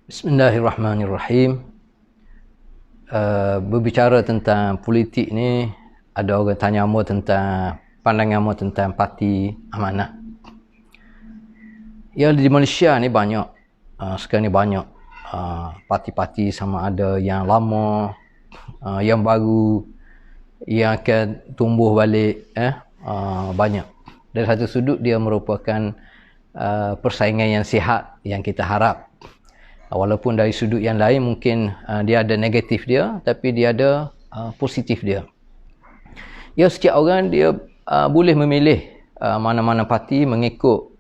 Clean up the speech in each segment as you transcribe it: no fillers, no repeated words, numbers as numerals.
Bismillahirrahmanirrahim. Berbicara tentang politik ni, ada orang tanya mu tentang pandangan mu tentang parti amanah. Ya, di Malaysia ni banyak, sekarang ni banyak parti-parti, sama ada yang lama, yang baru, yang akan tumbuh balik, banyak. Dari satu sudut dia merupakan persaingan yang sihat yang kita harap. Walaupun dari sudut yang lain mungkin dia ada negatif dia, tapi dia ada positif dia. Ya, setiap orang dia boleh memilih mana-mana parti mengikut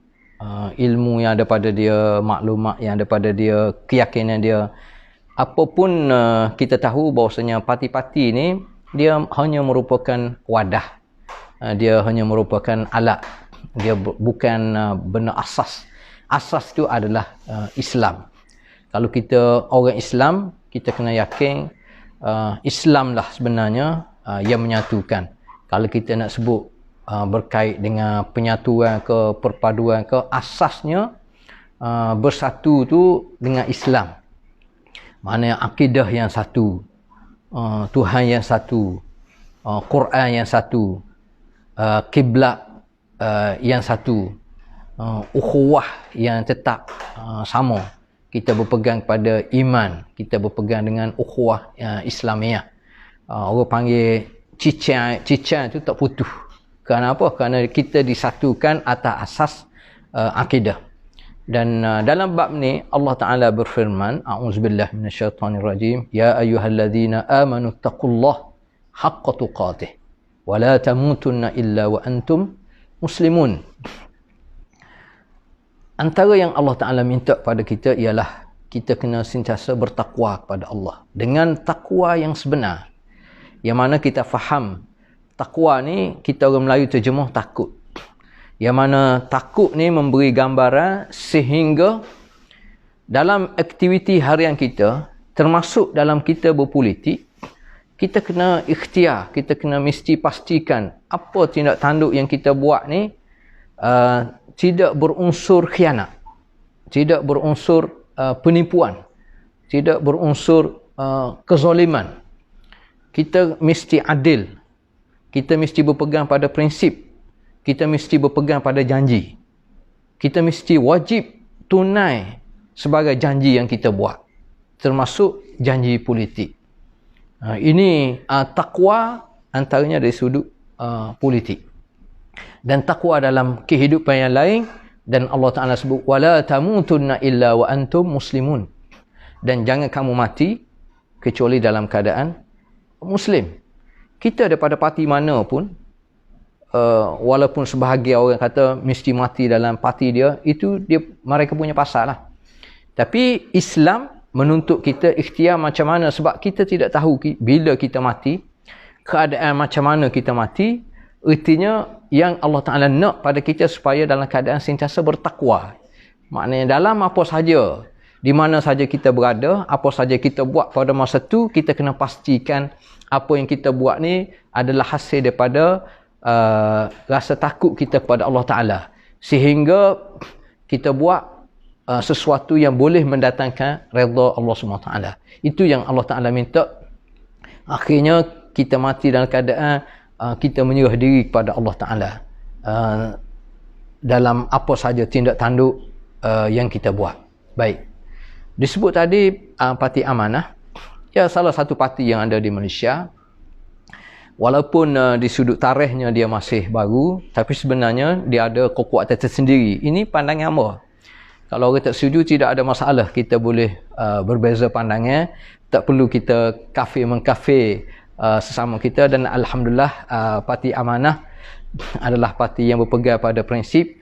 ilmu yang ada pada dia, maklumat yang ada pada dia, keyakinan dia. Apapun kita tahu bahawasanya parti-parti ni dia hanya merupakan wadah. Dia hanya merupakan alat. Dia bukan benda asas. Asas itu adalah Islam. Kalau kita orang Islam, kita kena yakin Islam lah sebenarnya yang menyatukan. Kalau kita nak sebut berkait dengan penyatuan ke perpaduan ke, asasnya bersatu tu dengan Islam. Maknanya akidah yang satu, Tuhan yang satu, Quran yang satu, kiblat yang satu, ukhuwah yang tetap sama. Kita berpegang pada iman, kita berpegang dengan ukhuwah Islamiah. Orang panggil cicang itu tak putus. Kerana apa? Kerana kita disatukan atas asas akidah. Dan dalam bab ni Allah Taala berfirman, a'udzubillahi minasyaitonirrajim, ya ayyuhalladzina amanu taqullaha haqqa tuqatih wa la tamutunna illa wa antum muslimun. Antara yang Allah Ta'ala minta pada kita ialah kita kena sentiasa bertakwa kepada Allah. Dengan takwa yang sebenar. Yang mana kita faham takwa ni, kita orang Melayu terjemah takut. Yang mana takut ni memberi gambaran sehingga dalam aktiviti harian kita, termasuk dalam kita berpolitik, kita kena ikhtiar, kita kena mesti pastikan apa tindak tanduk yang kita buat ni tidak berunsur khianat, tidak berunsur penipuan, tidak berunsur kezaliman. Kita mesti adil, kita mesti berpegang pada prinsip, kita mesti berpegang pada janji, kita mesti wajib tunai sebagai janji yang kita buat, termasuk janji politik. Ini takwa antaranya dari sudut politik. Dan takwa dalam kehidupan yang lain, dan Allah Ta'ala sebut wala tamutunna illa wa antum muslimun, dan jangan kamu mati kecuali dalam keadaan muslim. Kita daripada parti mana pun, walaupun sebahagian orang kata mesti mati dalam parti dia, itu dia mereka punya pasal lah. Tapi Islam menuntut kita ikhtiar macam mana, sebab kita tidak tahu bila kita mati, keadaan macam mana kita mati. Artinya yang Allah Ta'ala nak pada kita supaya dalam keadaan sentiasa bertakwa. Maknanya dalam apa saja, di mana saja kita berada, apa saja kita buat pada masa tu, kita kena pastikan apa yang kita buat ni adalah hasil daripada rasa takut kita kepada Allah Ta'ala. Sehingga kita buat sesuatu yang boleh mendatangkan redha Allah SWT. Itu yang Allah Ta'ala minta. Akhirnya kita mati dalam keadaan kita menyerah diri kepada Allah Ta'ala dalam apa saja tindak tanduk yang kita buat. Baik, disebut tadi parti amanah, ya, salah satu parti yang ada di Malaysia. Walaupun di sudut tarikhnya dia masih baru, tapi sebenarnya dia ada kekuatan tersendiri. Ini pandangan apa? Kalau orang tak setuju, tidak ada masalah, kita boleh berbeza pandangan. Tak perlu kita kafir-mengkafir sesama kita. Dan Alhamdulillah parti amanah adalah parti yang berpegang pada prinsip.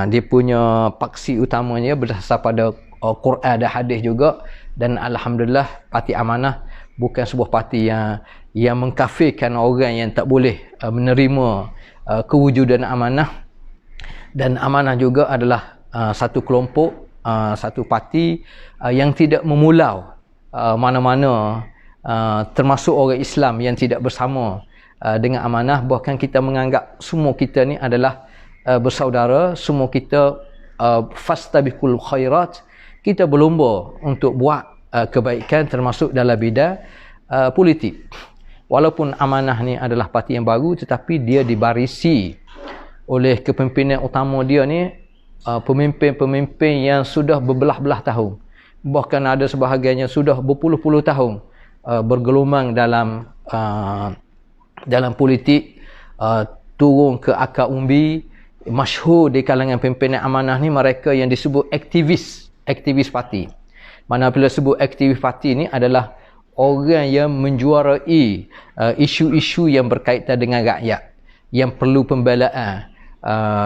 Dia punya paksi utamanya berdasar pada Quran dan hadis juga. Dan Alhamdulillah parti amanah bukan sebuah parti yang mengkafirkan orang yang tak boleh menerima kewujudan amanah. Dan amanah juga adalah satu kelompok, satu parti yang tidak memulau mana-mana, termasuk orang Islam yang tidak bersama dengan amanah. Bahkan kita menganggap semua kita ni adalah bersaudara, semua kita fastabiqul khairat, kita berlumba untuk buat kebaikan termasuk dalam bidang politik. Walaupun Amanah ni adalah parti yang baru, tetapi dia dibarisi oleh kepimpinan utama dia ni pemimpin-pemimpin yang sudah berbelah-belah tahun. Bahkan ada sebahagiannya sudah berpuluh-puluh tahun bergelumang dalam politik, turun ke akar umbi. Masyhur di kalangan pimpinan Amanah ni mereka yang disebut aktivis parti. Mana bila sebut aktivis parti ni adalah orang yang menjuarai isu-isu yang berkaitan dengan rakyat, yang perlu pembelaan,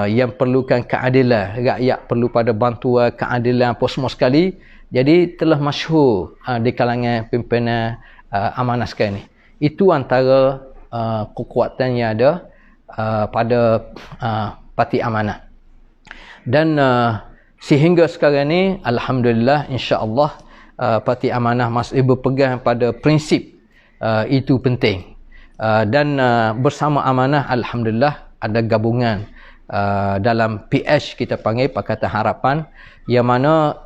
yang perlukan keadilan, rakyat perlu pada bantuan keadilan apa semua sekali. Jadi telah masyhur di kalangan pimpinan Amanah sekarang ni. Itu antara kekuatan yang ada pada parti Amanah. Dan sehingga sekarang ni alhamdulillah, insya-Allah parti Amanah masih berpegang pada prinsip itu penting. Dan bersama Amanah alhamdulillah ada gabungan dalam PH, kita panggil Pakatan Harapan, yang mana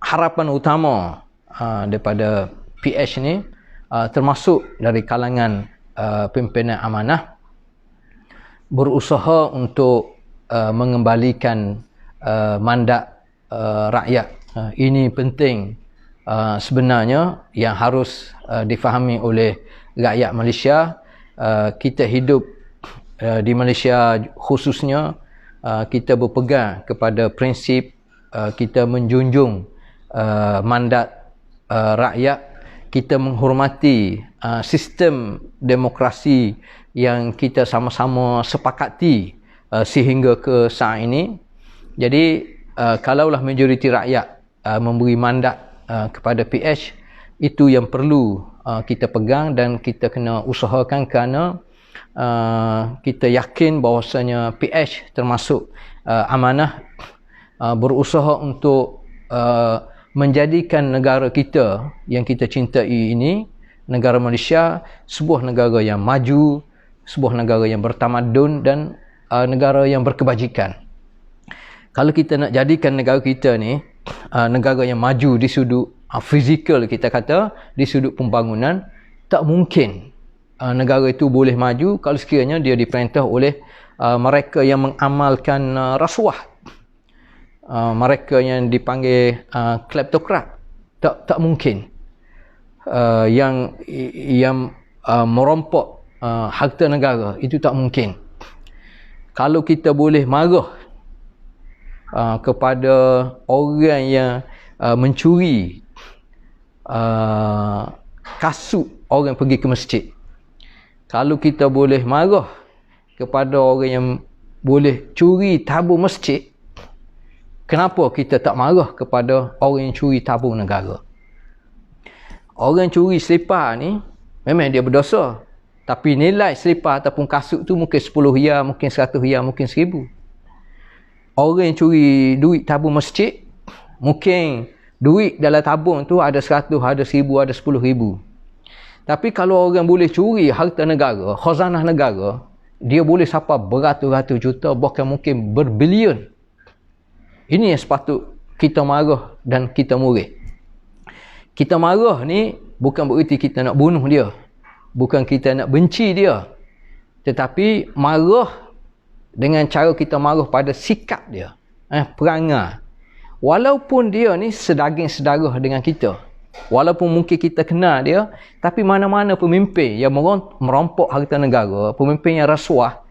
harapan utama daripada PH ni termasuk dari kalangan pimpinan Amanah berusaha untuk mengembalikan mandat rakyat. Ini penting sebenarnya yang harus difahami oleh rakyat Malaysia. Kita hidup di Malaysia khususnya, kita berpegang kepada prinsip kita menjunjung mandat rakyat, kita menghormati sistem demokrasi yang kita sama-sama sepakati sehingga ke saat ini. Jadi kalaulah majoriti rakyat memberi mandat kepada PH, itu yang perlu kita pegang dan kita kena usahakan, kerana kita yakin bahawasanya PH termasuk Amanah berusaha untuk menjadikan negara kita yang kita cintai ini, negara Malaysia, sebuah negara yang maju, sebuah negara yang bertamadun dan negara yang berkebajikan. Kalau kita nak jadikan negara kita ni negara yang maju di sudut fizikal, kita kata di sudut pembangunan, tak mungkin negara itu boleh maju kalau sekiranya dia diperintah oleh mereka yang mengamalkan rasuah, mereka yang dipanggil kleptokrat. Tak mungkin. Yang merompok harta negara, itu tak mungkin. Kalau kita boleh marah kepada orang yang mencuri kasut orang pergi ke masjid, kalau kita boleh marah kepada orang yang boleh curi tabung masjid, kenapa kita tak marah kepada orang yang curi tabung negara? Orang curi selipar ni memang dia berdosa, tapi nilai selipar ataupun kasut tu mungkin 10 riyal, mungkin 100 riyal, mungkin 1000. Orang yang curi duit tabung masjid, mungkin duit dalam tabung tu ada 100, ada 1000, ada 10,000. Tapi kalau orang boleh curi harta negara, khazanah negara, dia boleh sampai beratus-ratus juta, bahkan mungkin berbilion. Ini yang sepatut kita marah dan kita murid. Kita marah ni bukan bererti kita nak bunuh dia, bukan kita nak benci dia, tetapi marah dengan cara kita marah pada sikap dia, perangai. Walaupun dia ni sedaging sedarah dengan kita, walaupun mungkin kita kenal dia, tapi mana-mana pemimpin yang merompok harta negara, pemimpin yang rasuah,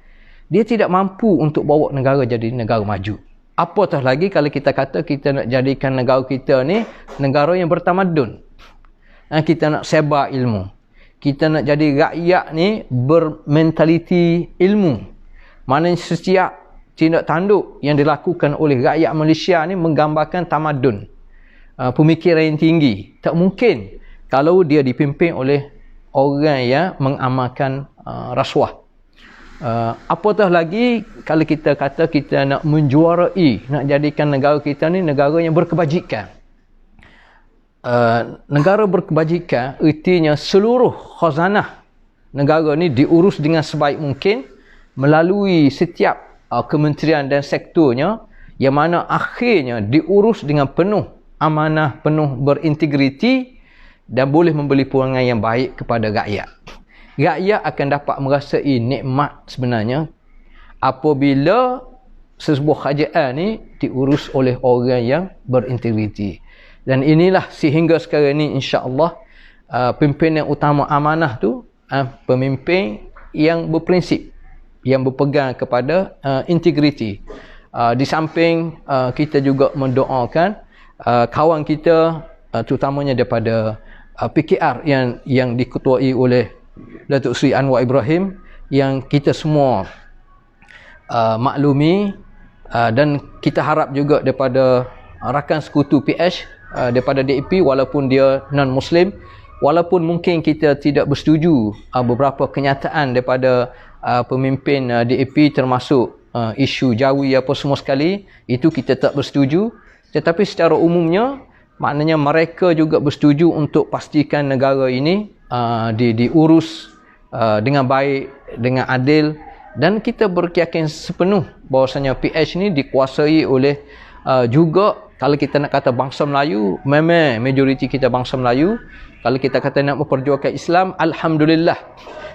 dia tidak mampu untuk bawa negara jadi negara maju. Apatah lagi kalau kita kata kita nak jadikan negara kita ni negara yang bertamadun. Kita nak sebar ilmu. Kita nak jadi rakyat ni bermentaliti ilmu. Mana setiap tindak tanduk yang dilakukan oleh rakyat Malaysia ni menggambarkan tamadun, pemikiran yang tinggi. Tak mungkin kalau dia dipimpin oleh orang yang mengamalkan rasuah. Apatah lagi kalau kita kata kita nak menjuarai, nak jadikan negara kita ni negara yang berkebajikan. Negara berkebajikan ertinya seluruh khazanah negara ni diurus dengan sebaik mungkin melalui setiap kementerian dan sektornya, yang mana akhirnya diurus dengan penuh amanah, penuh berintegriti dan boleh memberi perangai yang baik kepada rakyat. Rakyat akan dapat merasai nikmat sebenarnya apabila sesebuah kerajaan ni diurus oleh orang yang berintegriti. Dan inilah sehingga sekarang ni insya-Allah pimpinan utama amanah tu pemimpin yang berprinsip, yang berpegang kepada integriti. Di samping kita juga mendoakan kawan kita terutamanya daripada PKR yang diketuai oleh Datuk Seri Anwar Ibrahim, yang kita semua maklumi, dan kita harap juga daripada rakan sekutu PH daripada DAP, walaupun dia non-Muslim, walaupun mungkin kita tidak bersetuju beberapa kenyataan daripada pemimpin DAP termasuk isu Jawi apa semua sekali, itu kita tak bersetuju, tetapi secara umumnya maknanya mereka juga bersetuju untuk pastikan negara ini diurus dengan baik, dengan adil, dan kita berkeyakinan sepenuh bahawasanya PH ni dikuasai oleh juga, kalau kita nak kata bangsa Melayu, memang majoriti kita bangsa Melayu. Kalau kita kata nak memperjuangkan Islam, alhamdulillah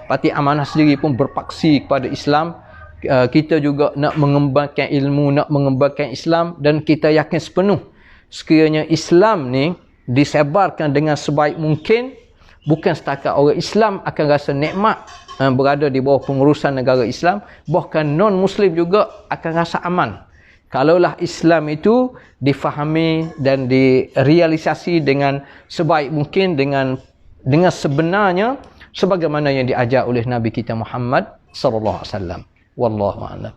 Parti Amanah sendiri pun berpaksi kepada Islam. Kita juga nak mengembangkan ilmu, nak mengembangkan Islam, dan kita yakin sepenuh sekiranya Islam ni disebarkan dengan sebaik mungkin, bukan setakat orang Islam akan rasa nikmat berada di bawah pengurusan negara Islam, bahkan non-Muslim juga akan rasa aman kalaulah Islam itu difahami dan direalisasi dengan sebaik mungkin, dengan sebenarnya sebagaimana yang diajar oleh Nabi kita Muhammad sallallahu alaihi wasallam. Wallahu a'lam.